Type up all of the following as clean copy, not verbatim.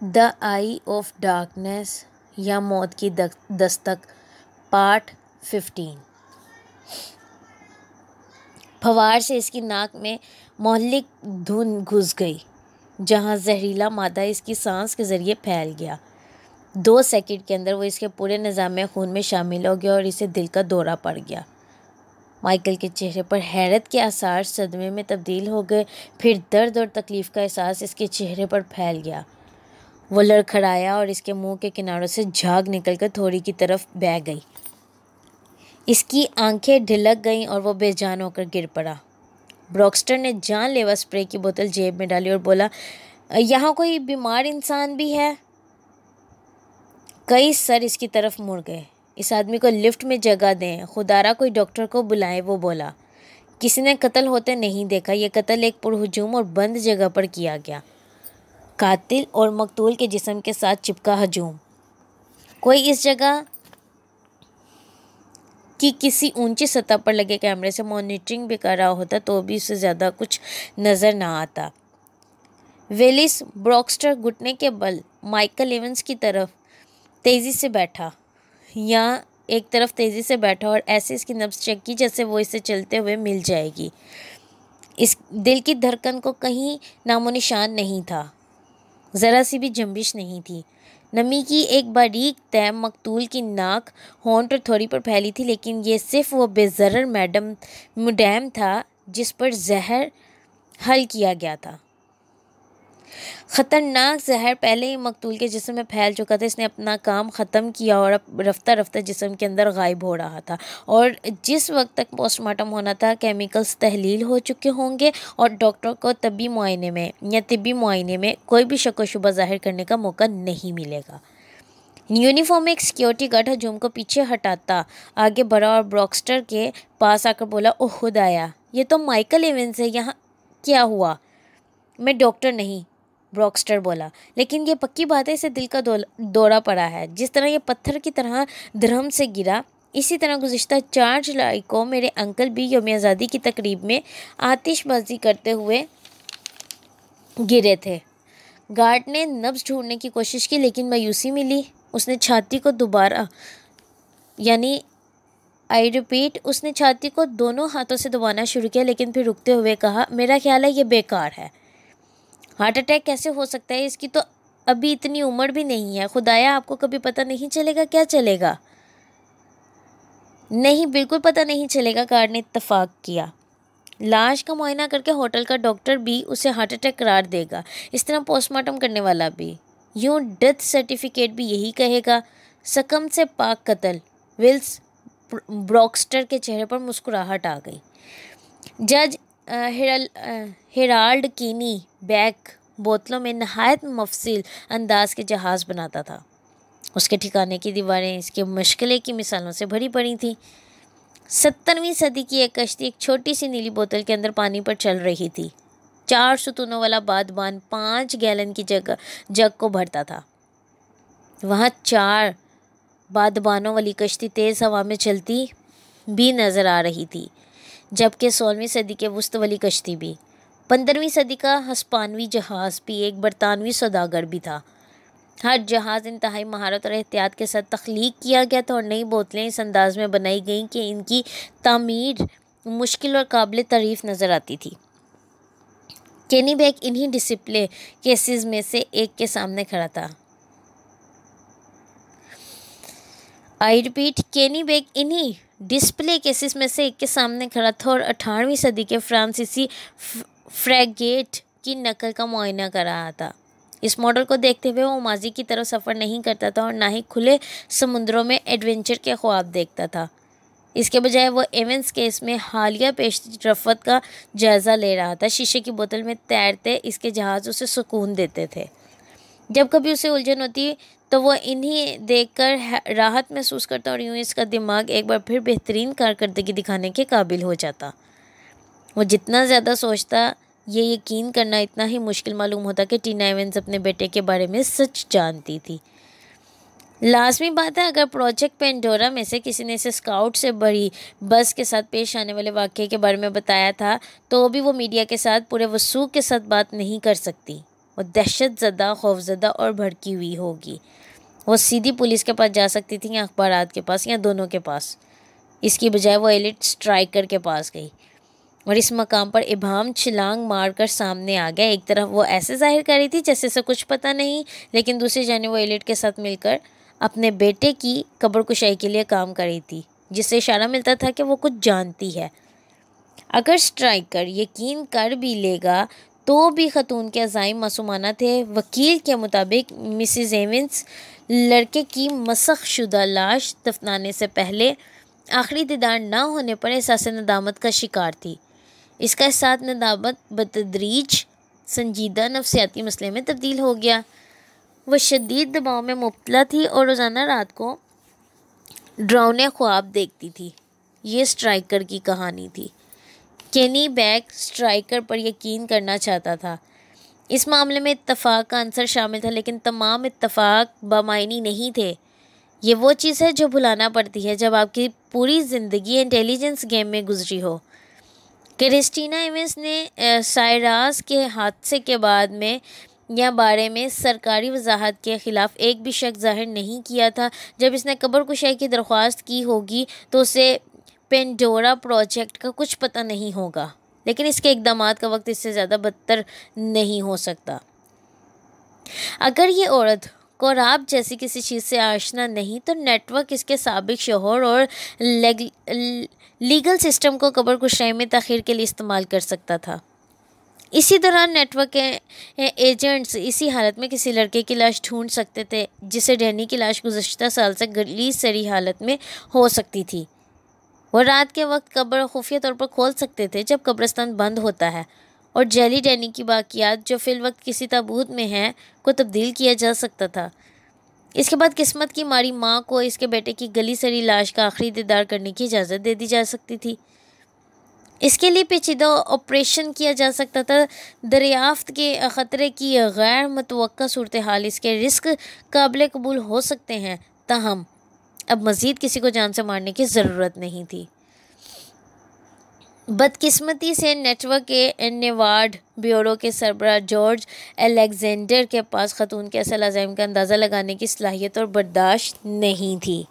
The I of darkness या मौत की दस्तक पार्ट 15। फवार से इसकी नाक में मोहल्लिक धुन घुस गई, जहां जहरीला मादा इसकी सांस के जरिए फैल गया। 2 सेकंड के अंदर वो इसके पूरे निज़ाम खून में शामिल हो गया और इसे दिल का दौरा पड़ गया। माइकल के चेहरे पर हैरत के आसार सदमे में तब्दील हो गए। फिर दर्द और तकलीफ़ का एहसास इसके चेहरे पर फैल गया। वो लड़खड़ाया और इसके मुंह के किनारों से झाग निकलकर थोड़ी की तरफ बह गई। इसकी आंखें ढिलक गईं और वो बेजान होकर गिर पड़ा। ब्रॉक्स्टर ने जानलेवा स्प्रे की बोतल जेब में डाली और बोला, यहाँ कोई बीमार इंसान भी है? कई सर इसकी तरफ मुड़ गए। इस आदमी को लिफ्ट में जगह दें, खुदारा कोई डॉक्टर को बुलाएं, वो बोला। किसी ने कत्ल होते नहीं देखा। यह कत्ल एक पुरहुजूम और बंद जगह पर किया गया। कातिल और मकतूल के जिस्म के साथ चिपका हजूम। कोई इस जगह की किसी ऊंची सतह पर लगे कैमरे से मॉनिटरिंग भी कर रहा होता तो भी उससे ज़्यादा कुछ नज़र ना आता। वेलिस ब्रॉक्स्टर घुटने के बल माइकल एवंस की तरफ तेज़ी से बैठा, या एक तरफ तेज़ी से बैठा और ऐसे इसकी नब्ज़ चेक की जैसे वो इसे चलते हुए मिल जाएगी। इस दिल की धड़कन को कहीं नामो निशान नहीं था, ज़रा सी भी जंबिश नहीं थी। नमी की एक बारीक तय मकतूल की नाक, होंठ और थोड़ी पर फैली थी, लेकिन ये सिर्फ वो बेज़र्र मुडैम था जिस पर जहर हल किया गया था। ख़तरनाक जहर पहले ही मकतूल के जिस्म में फैल चुका था। इसने अपना काम ख़त्म किया और अब रफ्ता रफ्ता जिस्म के अंदर गायब हो रहा था, और जिस वक्त तक पोस्टमार्टम होना था केमिकल्स तहलील हो चुके होंगे और डॉक्टर को तिब्बी मुआयने में कोई भी शक व शुबा जाहिर करने का मौका नहीं मिलेगा। यूनिफॉर्म में एक सिक्योरिटी गार्ड हजूम को पीछे हटाता आगे बढ़ा और ब्रॉक्स्टर के पास आकर बोला, ओह खुदाया, ये तो माइकल एवंस है। यहाँ क्या हुआ? मैं डॉक्टर नहीं, ब्रॉक्स्टर बोला, लेकिन ये पक्की बात है, इसे दिल का दौरा पड़ा है। जिस तरह ये पत्थर की तरह धर्म से गिरा, इसी तरह गुज़िश्ता 4 जुलाई को मेरे अंकल भी यौम आज़ादी की तकरीब में आतिशबाजी करते हुए गिरे थे। गार्ड ने नब्ज़ ढूंढने की कोशिश की, लेकिन मायूसी मिली। उसने छाती को दोबारा उसने छाती को दोनों हाथों से दबाना शुरू किया, लेकिन फिर रुकते हुए कहा, मेरा ख्याल है ये बेकार है। हार्ट अटैक कैसे हो सकता है? इसकी तो अभी इतनी उम्र भी नहीं है। खुदाया, आपको कभी पता नहीं चलेगा? क्या चलेगा? नहीं, बिल्कुल पता नहीं चलेगा, गार्ड ने इत्तफाक किया। लाश का मुआयना करके होटल का डॉक्टर भी उसे हार्ट अटैक करार देगा, इस तरह पोस्टमार्टम करने वाला भी, यूं डेथ सर्टिफिकेट भी यही कहेगा। सकम से पाक कत्ल। विल्स ब्रॉक्स्टर के चेहरे पर मुस्कुराहट आ गई। जज हेराल्ड कीनी बैक बोतलों में नहायत मफसिल अंदाज के जहाज़ बनाता था। उसके ठिकाने की दीवारें इसके मुश्किलें की मिसालों से भरी पड़ी थीं। 17वीं सदी की एक कश्ती एक छोटी सी नीली बोतल के अंदर पानी पर चल रही थी। 4 सुतूनों वाला बादबान 5 गैलन की जग को भरता था। वहाँ 4 बादबानों वाली कश्ती तेज़ हवा में चलती भी नज़र आ रही थी, जबकि 16वीं सदी के वुस्त वाली कश्ती भी। 15वीं सदी का हस्पानवी जहाज़ भी एक बरतानवी सौदागर भी था। हर जहाज़ इंतहाई महारत और एहतियात के साथ तख्लीक किया गया था, और नई बोतलें इस अंदाज में बनाई गईं कि इनकी तामीर मुश्किल और काबिल तारीफ़ नज़र आती थी। केनीबैग इन्हीं डिस्प्ले केसेस में से एक के सामने खड़ा था। आई रिपीट, केनीबैग इन्हीं डिस्प्ले केसेस में से एक के सामने खड़ा था और 18वीं सदी के फ्रांसीसी फ्रैगेट की नकल का मुआयना कर रहा था। इस मॉडल को देखते हुए वो माजी की तरफ सफ़र नहीं करता था और ना ही खुले समुद्रों में एडवेंचर के ख्वाब देखता था। इसके बजाय वो एवंस केस में हालिया पेशरफ्त का जायज़ा ले रहा था। शीशे की बोतल में तैरते इसके जहाज़ उसे सुकून देते थे। जब कभी उसे उलझन होती तो वो इन्हीं देखकर राहत महसूस करता और यूँ इसका दिमाग एक बार फिर बेहतरीन कारकर्दगी दिखाने के काबिल हो जाता। वो जितना ज़्यादा सोचता, ये यकीन करना इतना ही मुश्किल मालूम होता कि टीना एवंस अपने बेटे के बारे में सच जानती थी। लाजमी बात है, अगर प्रोजेक्ट पेंडोरा में से किसी ने इसे स्काउट से भरी बस के साथ पेश आने वाले वाक़ये के बारे में बताया था, तो भी वो मीडिया के साथ पूरे वसूख के साथ बात नहीं कर सकती। वो दहशत ज़दा, खौफज़दा और भड़की हुई होगी। वो सीधी पुलिस के पास जा सकती थी या अखबारात के पास या दोनों के पास। इसकी बजाय वो एलिट स्ट्राइकर के पास गई और इस मकाम पर इबाम छलांग मारकर सामने आ गया। एक तरफ वो ऐसे जाहिर कर रही थी जैसे उसे कुछ पता नहीं, लेकिन दूसरी जानिब वो एलिट के साथ मिलकर अपने बेटे की कब्र कुशाई के लिए काम कर रही थी, जिससे इशारा मिलता था कि वो कुछ जानती है। अगर स्ट्राइकर यकीन कर भी लेगा तो भी खतून के अज़ाइम मासूमाना थे। वकील के मुताबिक मिसिज एवंस लड़के की मसख शुदा लाश दफनाने से पहले आखिरी दीदार न होने पर एहसास नदामत का शिकार थी। इसका एहसास नदामत बतदरीज संजीदा नफ्सियाती मसले में तब्दील हो गया। वह शदीद दबाव में मुब्तला थी और रोज़ाना रात को डरावने ख्वाब देखती थी। ये स्ट्राइकर की कहानी थी। केनी बैग स्ट्राइकर पर यकीन करना चाहता था। इस मामले में इत्तफाक का अंसर शामिल था, लेकिन तमाम इत्तफाक बामायनी नहीं थे। ये वो चीज़ है जो भुलाना पड़ती है जब आपकी पूरी ज़िंदगी इंटेलिजेंस गेम में गुजरी हो। क्रिस्टीना एवंस ने साइरास के हादसे के बाद में या बारे में सरकारी वजाहत के ख़िलाफ़ एक भी शक जाहिर नहीं किया था। जब इसने कब्र कुशाई की दरख्वास्त की होगी तो उसे पेंडोरा प्रोजेक्ट का कुछ पता नहीं होगा, लेकिन इसके इक़दामात का वक्त इससे ज़्यादा बदतर नहीं हो सकता। अगर ये औरत कोराब जैसी किसी चीज़ से आशना नहीं तो नेटवर्क इसके साबिक शोहर और लीगल सिस्टम को कब्र कुशाई में तख़ीर के लिए इस्तेमाल कर सकता था। इसी दौरान नेटवर्क के एजेंट्स इसी हालत में किसी लड़के की लाश ढूंढ सकते थे जिसे डैनी की लाश गुज़श्ता साल से गलीज़ सड़ी हालत में हो सकती थी। वो रात के वक्त कब्र खुफिया तौर पर खोल सकते थे जब कब्रिस्तान बंद होता है, और जेली डैनी की बाकियात जो फिल वक्त किसी ताबूत में हैं को तब्दील किया जा सकता था। इसके बाद किस्मत की मारी माँ को इसके बेटे की गली सड़ी लाश का आखिरी दीदार करने की इजाज़त दे दी जा सकती थी। इसके लिए पेचीदा ऑपरेशन किया जा सकता था। दरियाफ्त के ख़तरे की गैर मुतवक्का सूरत हाल इसके रिस्क काबिल कबूल हो सकते हैं, ताहम अब मज़ीद किसी को जान से मारने की ज़रूरत नहीं थी। बदकिस्मती से नेटवर्क के नेवाड ब्यूरो के सरबराह जॉर्ज अलेक्जेंडर के पास खतून के असल अज़ाइम का अंदाज़ा लगाने की सलाहियत और बर्दाश्त नहीं थी।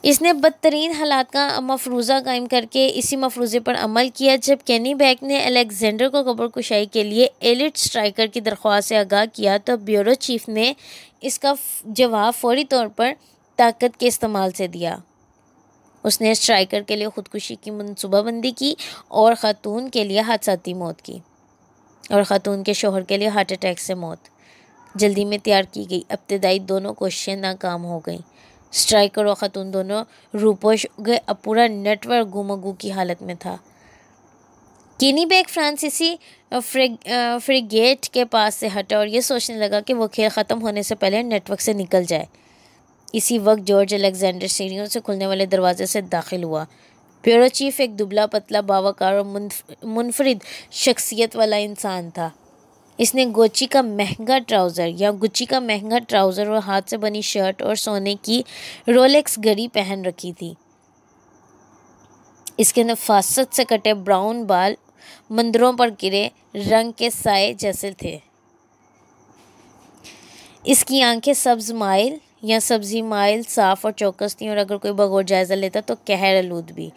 इसने बदतरीन हालात का मफरूज़ा कायम करके इसी मफरूज़े पर अमल किया। जब केनी बैग ने अलेक्जेंडर को कब्र कुशाई के लिए एलिट स्ट्राइकर की दरख्वास्त से आगाह किया तो ब्यूरो चीफ ने इसका जवाब फौरी तौर पर ताकत के इस्तेमाल से दिया। उसने स्ट्राइकर के लिए ख़ुदकुशी की मनसूबाबंदी की और ख़ातून के लिए हादसाती मौत की और ख़ातून के शोहर के लिए हार्ट अटैक से मौत जल्दी में तैयार की गई। इब्तदाई दोनों कोशिशें नाकाम हो गईं। स्ट्राइकर और ख़ातून दोनों रूपोश हो गए। अब पूरा नेटवर्क गुमगू की हालत में था। केनी बैग फ्रांसीसी फ्रिगेट के पास से हटा और ये सोचने लगा कि वो खेल ख़त्म होने से पहले नेटवर्क से निकल जाए। इसी वक्त जॉर्ज अलेक्जेंडर सीढ़ियों से खुलने वाले दरवाजे से दाखिल हुआ। ब्यूरो चीफ एक दुबला पतला बावकार और मुनफरिद शख्सियत वाला इंसान था। इसने गुच्ची का महंगा ट्राउज़र और हाथ से बनी शर्ट और सोने की रोलेक्स घड़ी पहन रखी थी। इसके नफासत से कटे ब्राउन बाल मंदिरों पर गिरे रंग के साए जैसे थे। इसकी आंखें सब्ज़ माइल या सब्ज़ी माइल साफ़ और चौकस थीं और अगर कोई बगौर जायज़ा लेता तो कहर आलूद भी।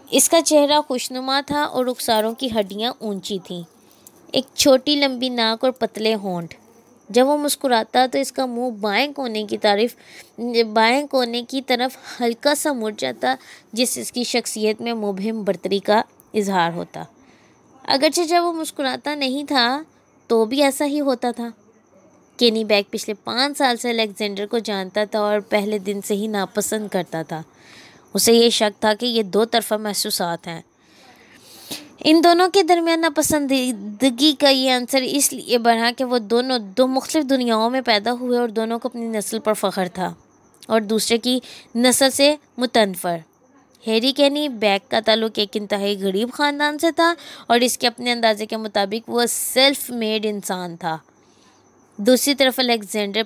इसका चेहरा खुशनुमा था और रुखसारों की हड्डियाँ ऊंची थीं। एक छोटी लंबी नाक और पतले होंठ। जब वो मुस्कुराता तो इसका मुंह बाएं कोने की तरफ हल्का सा मुड़ जाता, जिससे इसकी शख्सियत में मुबहिम बर्तरी का इजहार होता। अगरचे जब वो मुस्कुराता नहीं था तो भी ऐसा ही होता था। केनी बैग पिछले 5 साल से अलेक्जेंडर को जानता था और पहले दिन से ही नापसंद करता था। उसे ये शक था कि ये दो तरफा महसूसात हैं। इन दोनों के दरमियान नापसंदीदगी का ये आंसर इसलिए बढ़ा कि वो दोनों दो मुख्तलिफ दुनियाओं में पैदा हुए और दोनों को अपनी नस्ल पर फ़ख्र था और दूसरे की नस्ल से मुतनफ़र। हैरी केनी बैग का ताल्लुक़ एक इंतहाई गरीब ख़ानदान से था और इसके अपने अंदाजे के मुताबिक वह सेल्फ मेड इंसान था। दूसरी तरफ अलेक्जेंडर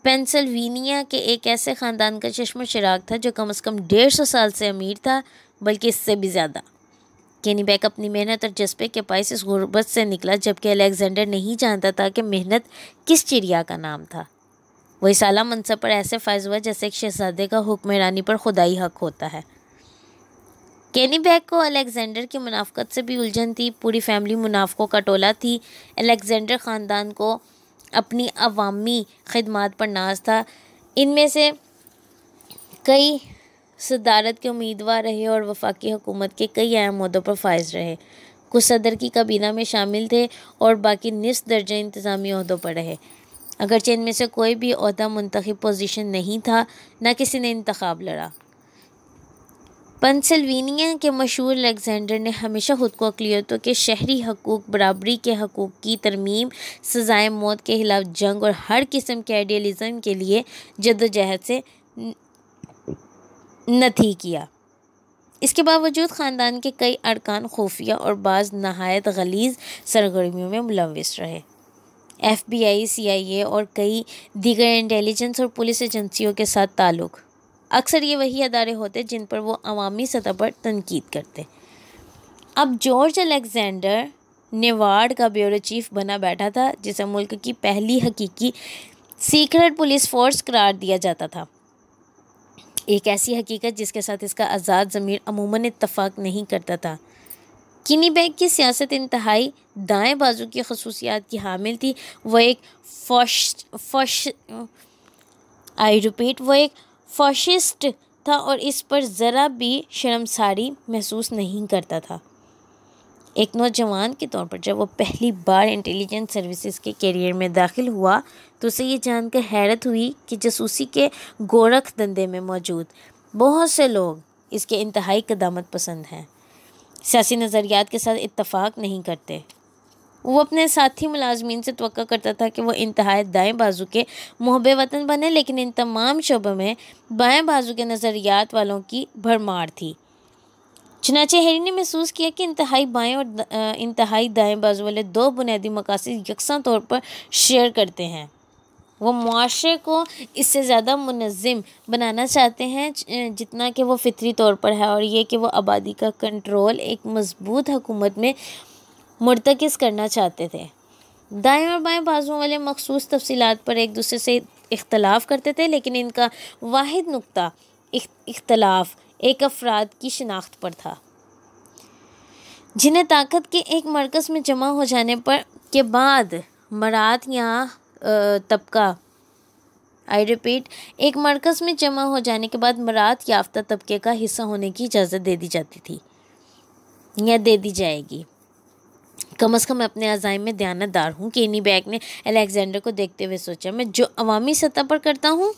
पेंसिल्वेनिया के एक ऐसे ख़ानदान का चश्म चिराग था जो कम से कम 150 साल से अमीर था, बल्कि इससे भी ज़्यादा। केनी बैग अपनी मेहनत और जज्बे के पास इस गुर्बत से निकला, जबकि अलेक्जेंडर नहीं जानता था कि मेहनत किस चिड़िया का नाम था। वो इस आला मनसब पर ऐसे फायज हुआ जैसे एक शहजादे का हुक्मरानी पर खुदाई हक होता है। केनी बैग को अलेक्जेंडर की मुनाफकत से भी उलझन थी। पूरी फैमिली मुनाफकों का टोला थी। अलेक्जेंडर ख़ानदान को अपनी अवामी खिदमात पर नाज था। इनमें से कई सदारत के उम्मीदवार रहे और वफाकी हुकूमत के कई अहम ओहदों पर फाइज रहे। कुछ सदर की काबीना में शामिल थे और बाकी निस्फ दर्जे इंतज़ामी ओहदों पर रहे। अगरचे इनमें से कोई भी ओहदा मुंतखब पोजीशन नहीं था, न किसी ने इंतखाब लड़ा। पेंसिल्वेनिया के मशहूर अलेक्जेंडर ने हमेशा खुद को अक़लियतों के शहरी हकूक़, बराबरी के हकूक़ की तरमीम, सज़ाए मौत के खिलाफ जंग और हर किस्म के आइडियलिज़म के लिए जद्दोजहद से नहीं किया। इसके बावजूद ख़ानदान के कई अरकान खुफिया और बाज़ नहायत गलीज़ सरगर्मियों में मुलव्विस रहे। FBI, CIA और कई दीगर इंटेलिजेंस और पुलिस एजेंसियों के साथ ताल्लुक़। अक्सर ये वही अदारे होते जिन पर वो अवामी सतह पर तनकीद करते। अब जॉर्ज अलेक्जेंडर नेवार्ड का ब्यूरो चीफ बना बैठा था, जिसे मुल्क की पहली हकीकी सीक्रेट पुलिस फोर्स करार दिया जाता था। एक ऐसी हकीकत जिसके साथ इसका आज़ाद ज़मीर अमूमन इत्तफ़ाक़ नहीं करता था। केनी बैग की सियासत इंतहाई दाएं बाजू की खसूसियात की हामिल थी। वो एक फ़ाशिस्ट था और इस पर ज़रा भी शर्मसारी महसूस नहीं करता था। एक नौजवान के तौर पर जब वो पहली बार इंटेलिजेंस सर्विसेज के करियर में दाखिल हुआ तो उसे ये जानकर हैरत हुई कि जासूसी के गोरख धंधे में मौजूद बहुत से लोग इसके इंतहाई क़दामत पसंद हैं, सियासी नज़रियात के साथ इत्तफ़ाक़ नहीं करते। वो अपने साथी मुलाजमीन से तवक्का करता था कि वो इंतहाई दाएं बाजू के मुहब्बे वतन बने, लेकिन इन तमाम शोबों में बाएं बाजू के नज़रियात वालों की भरमार थी। चुनांचे हैरी ने महसूस किया कि इंतहाई बाएं और इंतहाई दाएं बाजू वाले दो बुनियादी मकासद यकसा तौर पर शेयर करते हैं। वो मुआशरे को इससे ज़्यादा मुनज़्ज़म बनाना चाहते हैं जितना कि वो फितरी तौर पर है, और ये कि वो आबादी का कंट्रोल एक मजबूत हुकूमत में मुर्तकिज़ करना चाहते थे। दाएं और बाएं बाजुओं वाले मखसूस तफसीलात पर एक दूसरे से इख्तलाफ करते थे, लेकिन इनका वाहिद नुक्ता इख्तलाफ एक अफराद की शिनाख्त पर था, जिन्हें ताकत के एक मरकज़ में जमा हो जाने पर के बाद मरात या तबका एक मरकज़ में जमा हो जाने के बाद मरात याफ्ता तबके का हिस्सा होने की इजाज़त दे दी जाती थी या दे दी जाएगी। कम अज़ कम मैं अपने अज़ाइम में दयानतदार हूँ। केनी बैग ने अलेक्जेंडर को देखते हुए सोचा, मैं जो अवामी सतह पर करता हूँ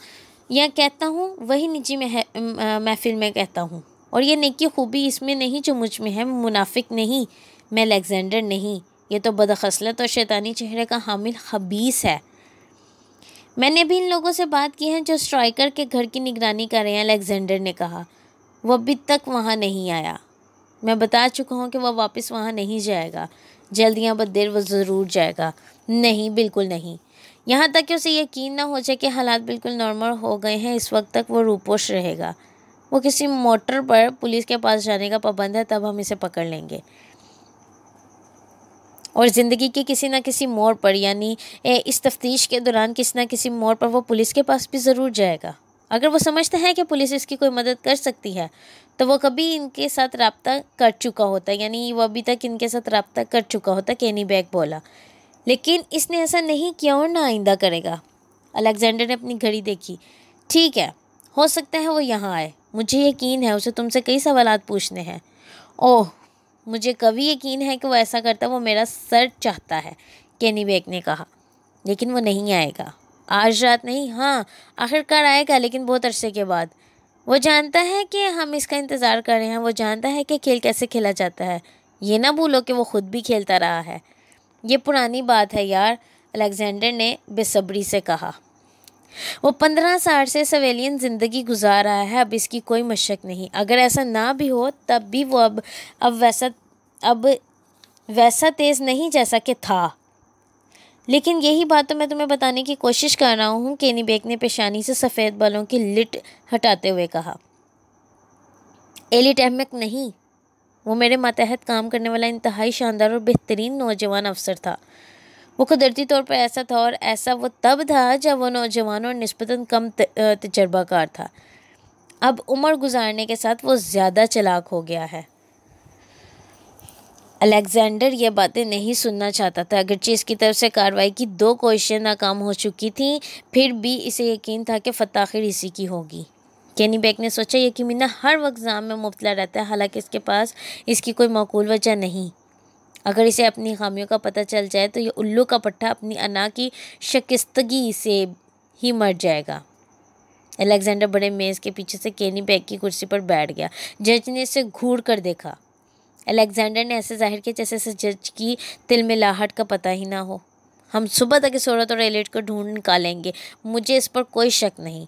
या कहता हूँ वही निजी महफिल में कहता हूँ, और ये नेकी खूबी इसमें नहीं जो मुझ में है। मुनाफिक नहीं, मैं अलेक्जेंडर नहीं, ये तो बदखसलत और शैतानी चेहरे का हामिल खबीस है। मैंने भी इन लोगों से बात की है जो स्ट्राइकर के घर की निगरानी कर रहे हैं, अलेक्जेंडर ने कहा। वो अभी तक वहाँ नहीं आया। मैं बता चुका हूँ कि वह वापस वहाँ नहीं जाएगा। जल्द या बदेर वो ज़रूर जाएगा। नहीं, बिल्कुल नहीं। यहाँ तक कि उसे यकीन ना हो जाए कि हालात बिल्कुल नॉर्मल हो गए हैं, इस वक्त तक वो रूपोश रहेगा। वो किसी मोटर पर पुलिस के पास जाने का पाबंद है, तब हम इसे पकड़ लेंगे। और ज़िंदगी के किसी न किसी मोड़ पर, यानी इस तफ्तीश के दौरान किसी न किसी मोड़ पर वो पुलिस के पास भी ज़रूर जाएगा। अगर वो समझता है कि पुलिस इसकी कोई मदद कर सकती है तो वो कभी इनके साथ रब्ता कर चुका होता, यानी वो अभी तक इनके साथ रब्ता कर चुका होता, केनी बैग बोला। लेकिन इसने ऐसा नहीं किया और ना आइंदा करेगा। अलेक्जेंडर ने अपनी घड़ी देखी। ठीक है, हो सकता है वो यहाँ आए। मुझे यकीन है उसे तुमसे कई सवालात पूछने हैं। ओह, मुझे कभी यकीन है कि वो ऐसा करता, वो मेरा सर चाहता है, केनी बैग ने कहा। लेकिन वो नहीं आएगा। आज रात नहीं, हाँ आखिरकार आएगा, लेकिन बहुत अरसे के बाद। वो जानता है कि हम इसका इंतज़ार कर रहे हैं। वो जानता है कि खेल कैसे खेला जाता है। ये ना भूलो कि वो ख़ुद भी खेलता रहा है। ये पुरानी बात है यार, अलेक्जेंडर ने बेसब्री से कहा। वो 15 साल से सिविलियन ज़िंदगी गुजार रहा है, अब इसकी कोई मशक नहीं। अगर ऐसा ना भी हो तब भी वो अब वैसा तेज़ नहीं जैसा कि था। लेकिन यही बात तो मैं तुम्हें बताने की कोशिश कर रहा हूँ, केनी बैग ने पेशानी से सफ़ेद बालों की लिट हटाते हुए कहा। एलिट अहमक नहीं, वो मेरे मातहत काम करने वाला इंतहाई शानदार और बेहतरीन नौजवान अफसर था। वो कुदरती तौर पर ऐसा था, और ऐसा वो तब था जब वो नौजवान और निस्बतन कम तजर्बाकार था। अब उम्र गुजारने के साथ वो ज़्यादा चालाक हो गया है। अलेक्जेंडर ये बातें नहीं सुनना चाहता था। अगरचे इसकी तरफ से कार्रवाई की 2 कोशिशें नाकाम हो चुकी थीं, फिर भी इसे यकीन था कि फतह आखिर इसी की होगी। केनी बेक ने सोचा, ये कीमीना हर वक्त जाम में मुब्तला रहता है, हालांकि इसके पास इसकी कोई माकूल वजह नहीं। अगर इसे अपनी खामियों का पता चल जाए तो ये उल्लू का पट्टा अपनी अना की शिकस्तगी से ही मर जाएगा। अलेक्जेंडर बड़े मेज़ के पीछे से केनी बेक की कुर्सी पर बैठ गया। जज ने इसे घूर कर देखा। अलेक्जेंडर ने ऐसे जाहिर किया जैसे इसे जज की तिलमिलाहट का पता ही ना हो। हम सुबह तक इस औरत और एलिट को ढूंढ निकालेंगे, मुझे इस पर कोई शक नहीं।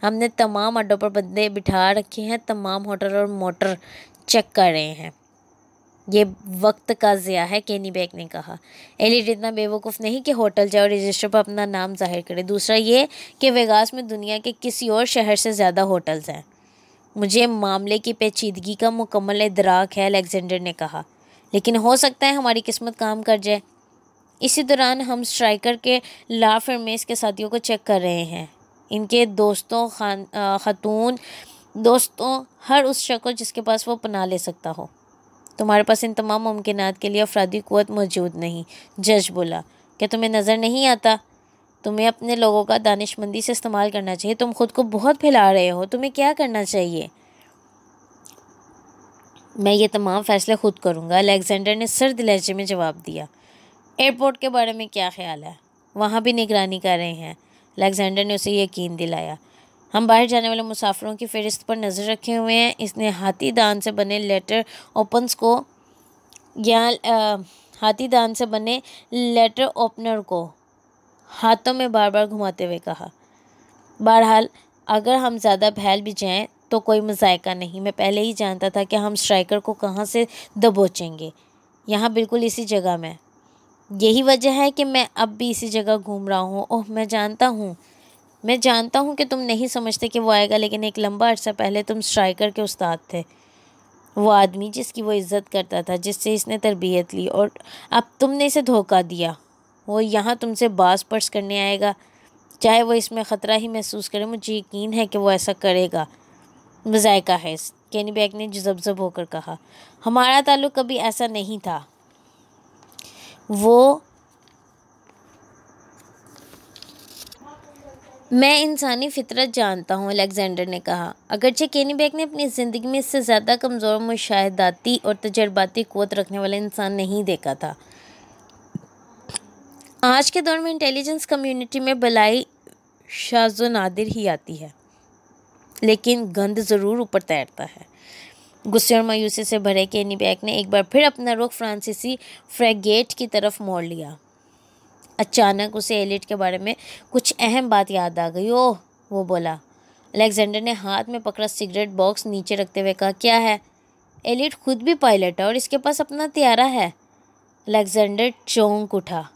हमने तमाम अड्डों पर बंदे बिठा रखे हैं, तमाम होटल और मोटर चेक कर रहे हैं। ये वक्त का ज़िया है, केनी बेक ने कहा। एलिट इतना बेवकूफ़ नहीं कि होटल जाए और रजिस्टर पर अपना नाम जाहिर करे। दूसरा ये कि वेगास में दुनिया के किसी और शहर से ज़्यादा होटल्स हैं। मुझे मामले की पेचीदगी का मुकम्मल इदराक है, अलेक्जेंडर ने कहा, लेकिन हो सकता है हमारी किस्मत काम कर जाए। इसी दौरान हम स्ट्राइकर के ला फरमेस के साथियों को चेक कर रहे हैं। इनके दोस्तों, खातून दोस्तों, हर उस शख्स को जिसके पास वो पनाह ले सकता हो। तुम्हारे पास इन तमाम मुमकिनात के लिए अफरादी क़ुव्वत मौजूद नहीं। जज बोला, क्या तुम्हें नज़र नहीं आता? तुम्हें अपने लोगों का दानिशमंदी से इस्तेमाल करना चाहिए। तुम खुद को बहुत फैला रहे हो। तुम्हें क्या करना चाहिए? मैं ये तमाम फ़ैसले खुद करूँगा, अलेक्जेंडर ने सर्द लहजे में जवाब दिया। एयरपोर्ट के बारे में क्या ख्याल है? वहाँ भी निगरानी कर रहे हैं, अलेक्जेंडर ने उसे यकीन दिलाया। हम बाहर जाने वाले मुसाफिरों की फ़हरिस्त पर नज़र रखे हुए हैं। इसने हाथी दान से बने लेटर ओपन्स को हाथी दान से बने लेटर ओपनर को हाथों में बार बार घुमाते हुए कहा। बहरहाल अगर हम ज़्यादा फैल भी जाएं तो कोई मज़ायका नहीं। मैं पहले ही जानता था कि हम स्ट्राइकर को कहाँ से दबोचेंगे। यहाँ बिल्कुल इसी जगह में। यही वजह है कि मैं अब भी इसी जगह घूम रहा हूँ। ओह, मैं जानता हूँ कि तुम नहीं समझते कि वो आएगा, लेकिन एक लंबा अर्सा पहले तुम स्ट्राइकर के उस्ताद थे। वो आदमी जिसकी वो इज़्ज़त करता था, जिससे इसने तरबियत ली, और अब तुमने इसे धोखा दिया। वो यहाँ तुमसे बास पर्स करने आएगा, चाहे वो इसमें ख़तरा ही महसूस करे। मुझे यकीन है कि वो ऐसा करेगा। मज़ायका है, केनी बेक ने जज़ब होकर कहा। हमारा ताल्लुक़ कभी ऐसा नहीं था। मैं इंसानी फितरत जानता हूँ, अलेक्जेंडर ने कहा। अगरचे केनी बेक ने अपनी ज़िंदगी में इससे ज़्यादा कमज़ोर, मुशाहिदाती और तजर्बाती क़ुव्वत रखने वाला इंसान नहीं देखा था। आज के दौर में इंटेलिजेंस कम्युनिटी में भलाई शाज़ो नादिर ही आती है, लेकिन गंद ज़रूर ऊपर तैरता है। गुस्से और मायूसी से भरे केनी बेक ने एक बार फिर अपना रुख फ्रांसीसी फ्रैगेट की तरफ मोड़ लिया। अचानक उसे एलिट के बारे में कुछ अहम बात याद आ गई। ओह, वो बोला। अलेक्जेंडर ने हाथ में पकड़ा सिगरेट बॉक्स नीचे रखते हुए कहा, क्या है? एलिट खुद भी पायलट है और इसके पास अपना त्यारा है। अलेक्जेंडर चौंक उठा।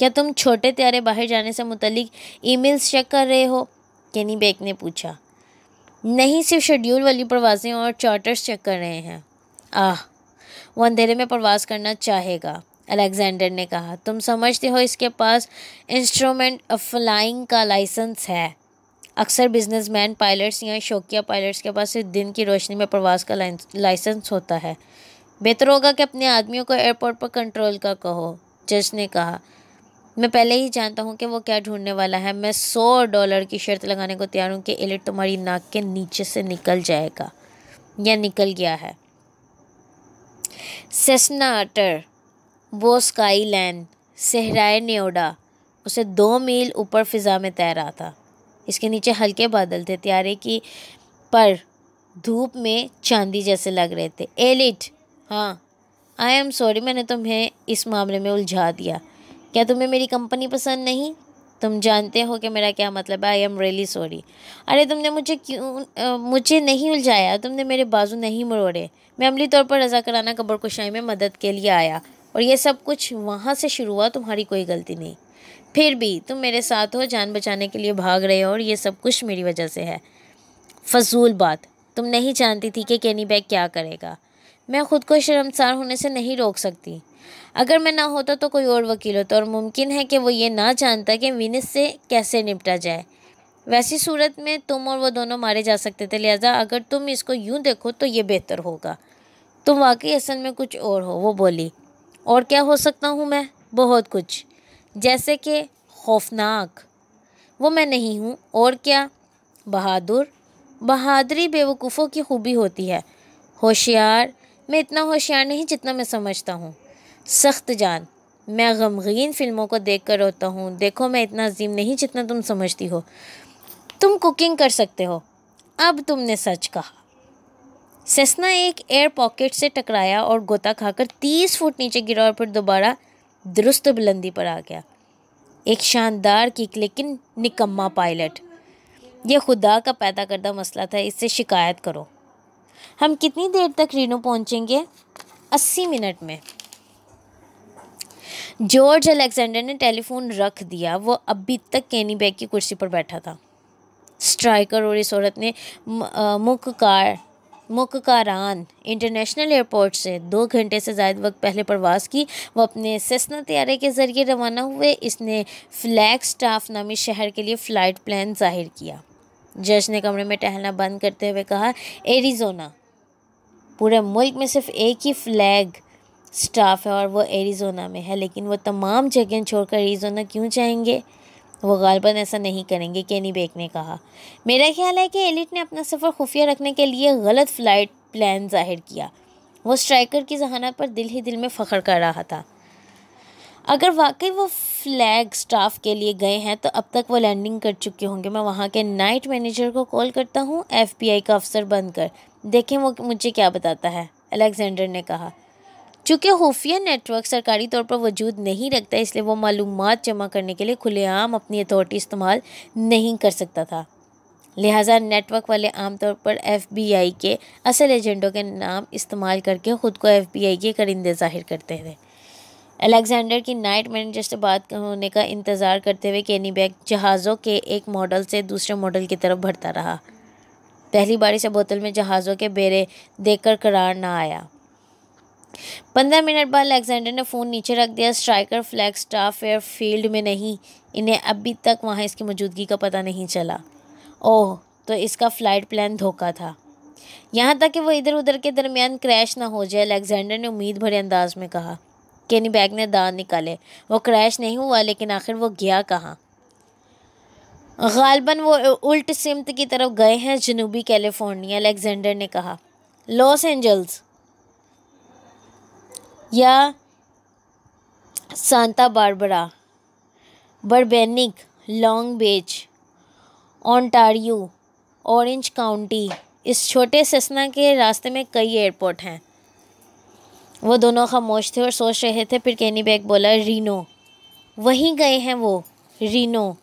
क्या तुम छोटे त्यारे बाहर जाने से मुतल्लिक ईमेल्स चेक कर रहे हो? केनी बेक ने पूछा। नहीं, सिर्फ शेड्यूल वाली परवाज़ें और चार्टर्स चेक कर रहे हैं। वो अंधेरे में परवाज़ करना चाहेगा, अलेक्जेंडर ने कहा। तुम समझते हो इसके पास इंस्ट्रूमेंट फ्लाइंग का लाइसेंस है। अक्सर बिजनेसमैन पायलट्स या शौकिया पायलट्स के पास सिर्फ दिन की रोशनी में परवाज़ का लाइसेंस होता है। बेहतर होगा कि अपने आदमियों को एयरपोर्ट पर कंट्रोल का कहो, जज ने कहा। मैं पहले ही जानता हूँ कि वो क्या ढूंढने वाला है। मैं $100 की शर्त लगाने को तैयार हूँ कि एलिट तुम्हारी नाक के नीचे से निकल जाएगा या निकल गया है। सेस्ना अटर, वो स्काई लैंड, सहराए नेओडा उसे 2 मील ऊपर फ़िज़ा में तैर रहा था। इसके नीचे हल्के बादल थे, त्यारे की पर धूप में चांदी जैसे लग रहे थे। एलिट, हाँ, आई एम सॉरी, मैंने तुम्हें इस मामले में उलझा दिया। क्या तुम्हें मेरी कंपनी पसंद नहीं? तुम जानते हो कि मेरा क्या मतलब है। I am really sorry. अरे तुमने मुझे नहीं उलझाया, तुमने मेरे बाजू नहीं मरोड़े। मैं अमली तौर पर रज़ाकाराना कब्रकुशाई में मदद के लिए आया, और ये सब कुछ वहाँ से शुरू हुआ। तुम्हारी कोई गलती नहीं। फिर भी तुम मेरे साथ हो, जान बचाने के लिए भाग रहे हो, और ये सब कुछ मेरी वजह से है। फजूल बात। तुम नहीं जानती थी कि केनी बैग क्या करेगा। मैं खुद को शर्मसार होने से नहीं रोक सकती। अगर मैं ना होता तो कोई और वकील होता और मुमकिन है कि वो ये ना जानता कि विनिस से कैसे निपटा जाए। वैसी सूरत में तुम और वो दोनों मारे जा सकते थे, लिहाजा अगर तुम इसको यूं देखो तो ये बेहतर होगा। तुम वाकई असल में कुछ और हो, वो बोली। और क्या हो सकता हूँ मैं? बहुत कुछ, जैसे कि खौफनाक। वो मैं नहीं हूँ। और क्या? बहादुर। बहादुरी बेवकूफ़ों की खूबी होती है। होशियार। मैं इतना होशियार नहीं जितना मैं समझता हूँ। सख्त जान। मैं गमगीन फिल्मों को देख कर रोता हूँ। देखो, मैं इतना अजीम नहीं जितना तुम समझती हो। तुम कुकिंग कर सकते हो। अब तुमने सच कहा। सेस्ना एक एयर पॉकेट से टकराया और गोता खाकर 30 फुट नीचे गिरा और फिर दोबारा दुरुस्त बुलंदी पर आ गया। एक शानदार किक, लेकिन निकम्मा पायलट। यह खुदा का पैदा करदा मसला था। इससे शिकायत करो। हम कितनी देर तक रीनो पहुंचेंगे? 80 मिनट में। जॉर्ज अलेक्जेंडर ने टेलीफोन रख दिया। वो अभी तक केनी बैग की कुर्सी पर बैठा था। स्ट्राइकर और इस औरत ने मुक्कारान इंटरनेशनल एयरपोर्ट से 2 घंटे से ज़्यादा वक्त पहले परवास की। वो अपने सेस्ना तैयारे के ज़रिए रवाना हुए। इसने फ्लैगस्टाफ नामी शहर के लिए फ़्लाइट प्लान जाहिर किया। जज ने कमरे में टहलना बंद करते हुए कहा, एरिज़ोना। पूरे मुल्क में सिर्फ एक ही फ्लैग स्टाफ है और वो एरिज़ोना में है, लेकिन वो तमाम जगह छोड़कर एरिज़ोना क्यों जाएंगे? वो गालिबन ऐसा नहीं करेंगे, केनी बैग ने कहा। मेरा ख्याल है कि एलिट ने अपना सफ़र खुफिया रखने के लिए गलत फ़्लाइट प्लान जाहिर किया। वो स्ट्राइकर की जहानत पर दिल ही दिल में फ़ख्र कर रहा था। अगर वाकई वो फ्लैग स्टाफ के लिए गए हैं तो अब तक वो लैंडिंग कर चुके होंगे। मैं वहाँ के नाइट मैनेजर को कॉल करता हूँ। FBI का अफसर बनकर देखें वो मुझे क्या बताता है, अलेक्जेंडर ने कहा। चूँकि खुफिया नेटवर्क सरकारी तौर पर वजूद नहीं रखता, इसलिए वो मालूमात जमा करने के लिए खुलेआम अपनी अथॉरिटी इस्तेमाल नहीं कर सकता था। लिहाजा नेटवर्क वाले आमतौर पर FBI के असल एजेंटों के नाम इस्तेमाल करके ख़ुद को FBI के करिंदे जाहिर करते थे। अलेक्जेंडर की नाइट मैनेजर से बात होने का इंतज़ार करते हुए केनी बैग जहाज़ों के एक मॉडल से दूसरे मॉडल की तरफ बढ़ता रहा। पहली बारी से बोतल में जहाज़ों के बेरे देखकर करार ना आया। 15 मिनट बाद अलेक्जेंडर ने फ़ोन नीचे रख दिया। स्ट्राइकर फ्लैग स्टाफ एयरफील्ड में नहीं। इन्हें अभी तक वहाँ इसकी मौजूदगी का पता नहीं चला। ओह, तो इसका फ़्लाइट प्लान धोखा था। यहाँ तक कि वो इधर उधर के दरमियान क्रैश ना हो जाए, अलेक्जेंडर ने उम्मीद भरे अंदाज में कहा। केनी बैग ने दांत निकाले। वो क्रैश नहीं हुआ, लेकिन आखिर वो गया कहाँ? गालिबन वो उल्ट सिमत की तरफ गए हैं, जनूबी कैलिफोर्निया, अलेक्जेंडर ने कहा। लॉस एंजल्स या Santa Barbara, बर्बेनिक, Long Beach, Ontario, orange county. इस छोटे सेस्ना के रास्ते में कई एयरपोर्ट हैं। वो दोनों खामोश थे और सोच रहे थे। फिर केनी बैग बोला, रीनो। वहीं गए हैं वो, रीनो।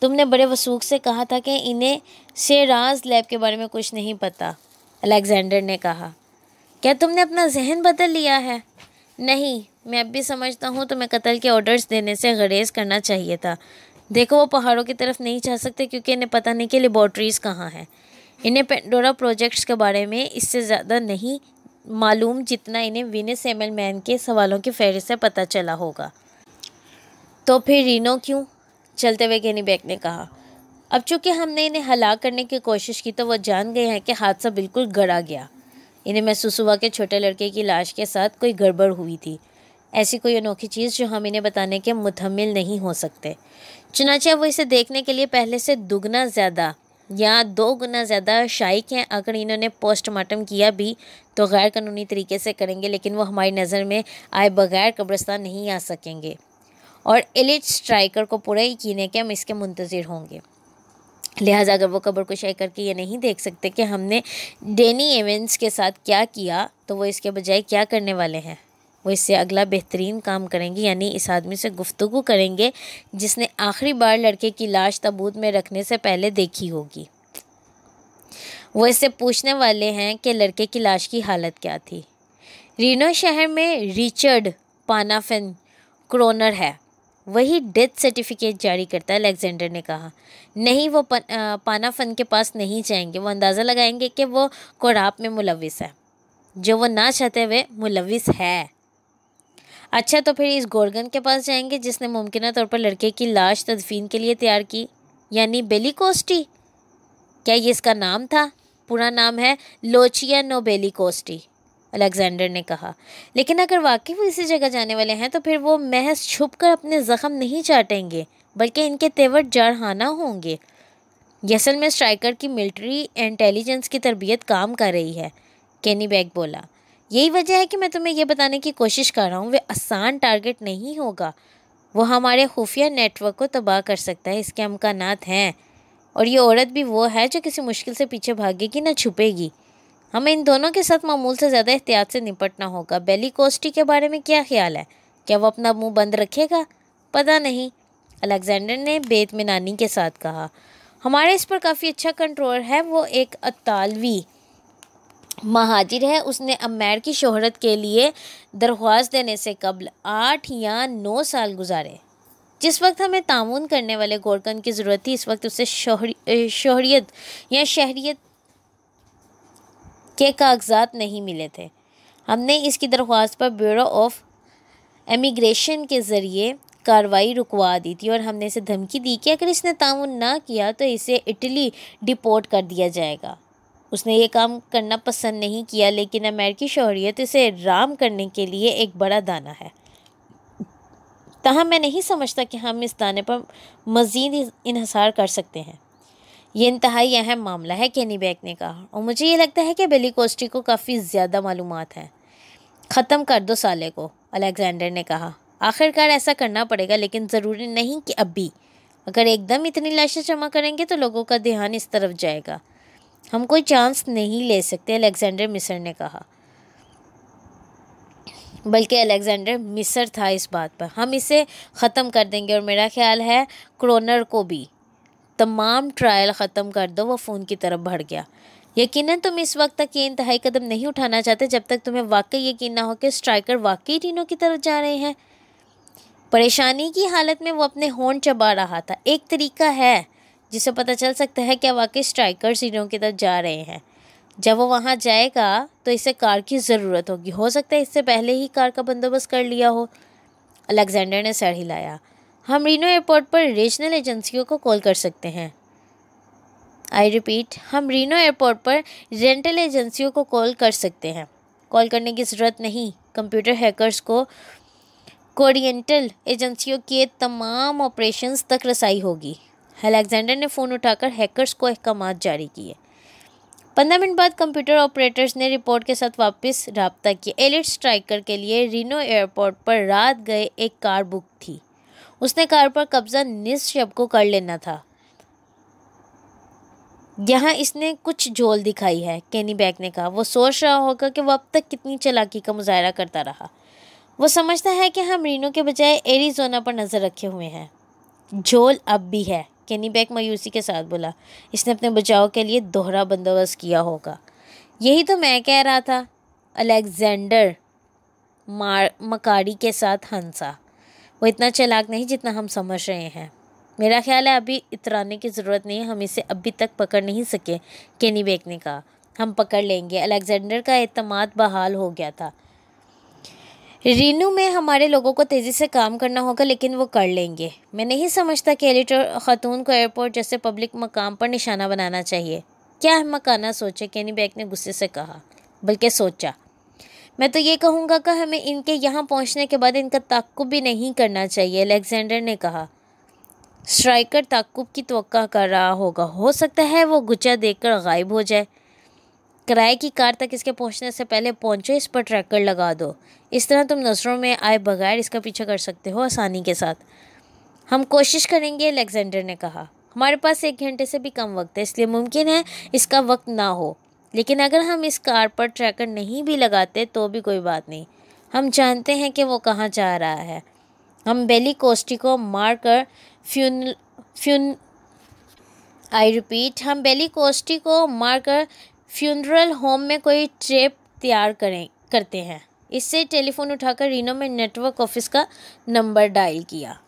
तुमने बड़े वसूख से कहा था कि इन्हें शेराज लैब के बारे में कुछ नहीं पता, अलेक्जेंडर ने कहा। क्या तुमने अपना जहन बदल लिया है? नहीं, मैं अब भी समझता हूँ तुम्हें कत्ल के ऑर्डर्स देने से गुरेज करना चाहिए था। देखो, वो पहाड़ों की तरफ नहीं जा सकते क्योंकि इन्हें पता नहीं कि लेबॉर्ट्रीज़ कहाँ हैं। इन्हें पेंडोरा प्रोजेक्ट्स के बारे में इससे ज़्यादा नहीं मालूम जितना इन्हें विनिस एमलमैन के सवालों की फहरिस्त से पता चला होगा। तो फिर रीनो क्यों? चलते हुए केनी बैग ने कहा। अब चूँकि हमने इन्हें हलाक करने की कोशिश की तो वो जान गए हैं कि हादसा बिल्कुल गड़ा गया। इन्हें महसूस हुआ कि छोटे लड़के की लाश के साथ कोई गड़बड़ हुई थी, ऐसी कोई अनोखी चीज़ जो हम इन्हें बताने के मुतहम्मिल नहीं हो सकते। चुनांचे वो इसे देखने के लिए पहले से दुगना ज़्यादा या 2 गुना ज़्यादा शाइक हैं। अगर इन्होंने पोस्टमार्टम किया भी तो गैर कानूनी तरीके से करेंगे, लेकिन वो हमारी नज़र में आए बगैर कब्रिस्तान नहीं आ सकेंगे। और एलिट स्ट्राइकर को पूरा यकीन है कि हम इसके मुंतज़िर होंगे। लिहाजा अगर वो कब्र कुशाई करके ये नहीं देख सकते कि हमने डैनी एवंस के साथ क्या किया, तो वो इसके बजाय क्या करने वाले हैं? वो इससे अगला बेहतरीन काम करेंगे, यानी इस आदमी से गुफ्तगू करेंगे जिसने आखिरी बार लड़के की लाश ताबूत में रखने से पहले देखी होगी। वो इससे पूछने वाले हैं कि लड़के की लाश की हालत क्या थी। रीनो शहर में रिचर्ड पानाफिन क्रोनर है। वही डेथ सर्टिफिकेट जारी करता है, अलेक्जेंडर ने कहा। नहीं, वो पानाफन के पास नहीं जाएंगे। वो अंदाज़ा लगाएंगे कि वो कोराप में मुलविस है, जो वो ना चाहते हुए मुलविस है। अच्छा, तो फिर इस गोर्गन के पास जाएंगे जिसने मुमकिन तौर पर लड़के की लाश तदफीन के लिए तैयार की, यानी बेलिकोस्टी। क्या ये इसका नाम था? पूरा नाम है लोचियानो बेलिकोस्टी, अलेक्जेंडर ने कहा। लेकिन अगर वाकई वो इसी जगह जाने वाले हैं तो फिर वो महज छुप कर अपने ज़ख्म नहीं चाटेंगे, बल्कि इनके तेवर जारहाना होंगे। असल में स्ट्राइकर की मिलिट्री इंटेलिजेंस की तरबियत काम कर रही है, केनीबैग बोला। यही वजह है कि मैं तुम्हें यह बताने की कोशिश कर रहा हूँ, वे आसान टारगेट नहीं होगा। वो हमारे खुफिया नेटवर्क को तबाह कर सकता है, इसके अमकानात हैं। और ये औरत भी वो है जो किसी मुश्किल से पीछे भागेगी, ना छुपेगी। हमें इन दोनों के साथ मामूल से ज़्यादा एहतियात से निपटना होगा। बेलिकोस्टी के बारे में क्या ख्याल है? क्या वो अपना मुंह बंद रखेगा? पता नहीं, अलेक्जेंडर ने बेइत्मीनानी के साथ कहा। हमारे इस पर काफ़ी अच्छा कंट्रोल है। वो एक अतालवी महाजिर है। उसने अमेर की शोहरत के लिए दरख्वास्त देने से कबल 8 या 9 साल गुजारे। जिस वक्त हमें ताउन करने वाले गोरकन की ज़रूरत थी, इस वक्त उसे शोहरियत या शहरियत के कागजात नहीं मिले थे। हमने इसकी दरख्वास्त पर ब्यूरो ऑफ इमिग्रेशन के ज़रिए कार्रवाई रुकवा दी थी और हमने इसे धमकी दी कि अगर इसने ताउन ना किया तो इसे इटली डिपोर्ट कर दिया जाएगा। उसने ये काम करना पसंद नहीं किया, लेकिन अमेरिकी शोहरियत इसे राम करने के लिए एक बड़ा दाना है। ताहम मैं नहीं समझता कि हम इस दाने पर मज़ीद इन्हिसार कर सकते हैं। ये इंतहाई अहम मामला है, केनीबैग ने कहा, और मुझे ये लगता है कि बेलिकोस्टी को काफ़ी ज़्यादा मालूमात हैं। ख़त्म कर दो साले को, अलेक्जेंडर ने कहा। आखिरकार ऐसा करना पड़ेगा, लेकिन ज़रूरी नहीं कि अभी। अगर एकदम इतनी लाशें जमा करेंगे तो लोगों का ध्यान इस तरफ जाएगा। हम कोई चांस नहीं ले सकते, अलेक्जेंडर मिस्र ने कहा। बल्कि अलेक्जेंडर मिस्र था इस बात पर। हम इसे ख़त्म कर देंगे, और मेरा ख्याल है क्रोनर को भी। तमाम ट्रायल ख़त्म कर दो। वो फ़ोन की तरफ बढ़ गया। यकीनन तुम इस वक्त तक ये इंतहाई कदम नहीं उठाना चाहते जब तक तुम्हें वाकई यकीन ना हो कि स्ट्राइकर वाकई टीनों की तरफ जा रहे हैं। परेशानी की हालत में वो अपने होंठ चबा रहा था। एक तरीका है जिसे पता चल सकता है क्या वाकई स्ट्राइकर टीनों की तरफ जा रहे हैं। जब वो वहाँ जाएगा तो इसे कार की ज़रूरत होगी। हो सकता है इससे पहले ही कार का बंदोबस्त कर लिया हो। अलेक्जेंडर ने सर हिलाया। हम रीनो एयरपोर्ट पर रीजनल एजेंसियों को कॉल कर सकते हैं। आई रिपीट, हम रीनो एयरपोर्ट पर रेंटल एजेंसियों को कॉल कर सकते हैं। कॉल करने की ज़रूरत नहीं। कंप्यूटर हैकर्स को कोरिएंटल एजेंसियों के तमाम ऑपरेशंस तक रसाई होगी। अलेक्जेंडर ने फ़ोन उठाकर हैकर्स को अहकामात जारी किए। 15 मिनट बाद कंप्यूटर ऑपरेटर्स ने रिपोर्ट के साथ वापस रब्ता किया। एलिट स्ट्राइकर के लिए रीनो एयरपोर्ट पर रात गए एक कार बुक थी। उसने कार पर कब्जा निस्शब को कर लेना था। यहाँ इसने कुछ झोल दिखाई है, केनीबैग ने कहा। वो सोच रहा होगा कि वो अब तक कितनी चालाकी का मुजाहरा करता रहा। वो समझता है कि हम रीनो के बजाय एरिज़ोना पर नज़र रखे हुए हैं। झोल अब भी है, केनीबैग मायूसी के साथ बोला। इसने अपने बचाव के लिए दोहरा बंदोबस्त किया होगा। यही तो मैं कह रहा था, अलेक्जेंडर मकारी के साथ हंसा। वो इतना चालाक नहीं जितना हम समझ रहे हैं। मेरा ख्याल है अभी इतराने की ज़रूरत नहीं है। हम इसे अभी तक पकड़ नहीं सके, केनीबैग ने कहा। हम पकड़ लेंगे। अलेक्जेंडर का एतमाद बहाल हो गया था। रीनो में हमारे लोगों को तेज़ी से काम करना होगा, लेकिन वो कर लेंगे। मैं नहीं समझता कि एलिट और ख़ातून को एयरपोर्ट जैसे पब्लिक मकाम पर निशाना बनाना चाहिए। क्या अहमकाना सोचे, केनीबैग ने गुस्से से कहा। बल्कि सोचा। मैं तो ये कहूँगा कि हमें इनके यहाँ पहुँचने के बाद इनका ताक़्क़ुब भी नहीं करना चाहिए, अलेक्जेंडर ने कहा। स्ट्राइकर ताक़्क़ुब की तवक्का कर रहा होगा। हो सकता है वो गुच्चा देखकर गायब हो जाए। किराए की कार तक इसके पहुंचने से पहले पहुंचो, इस पर ट्रैकर लगा दो। इस तरह तुम नज़रों में आए बगैर इसका पीछा कर सकते हो आसानी के साथ। हम कोशिश करेंगे, अलेक्जेंडर ने कहा। हमारे पास 1 घंटे से भी कम वक्त है, इसलिए मुमकिन है इसका वक्त ना हो। लेकिन अगर हम इस कार पर ट्रैकर नहीं भी लगाते तो भी कोई बात नहीं। हम जानते हैं कि वो कहाँ जा रहा है। हम बेलिकोस्टी को मारकर हम बेलिकोस्टी को मारकर फ्यूनरल होम में कोई ट्रैप तैयार करते हैं। इससे टेलीफोन उठाकर रीनो में नेटवर्क ऑफिस का नंबर डायल किया।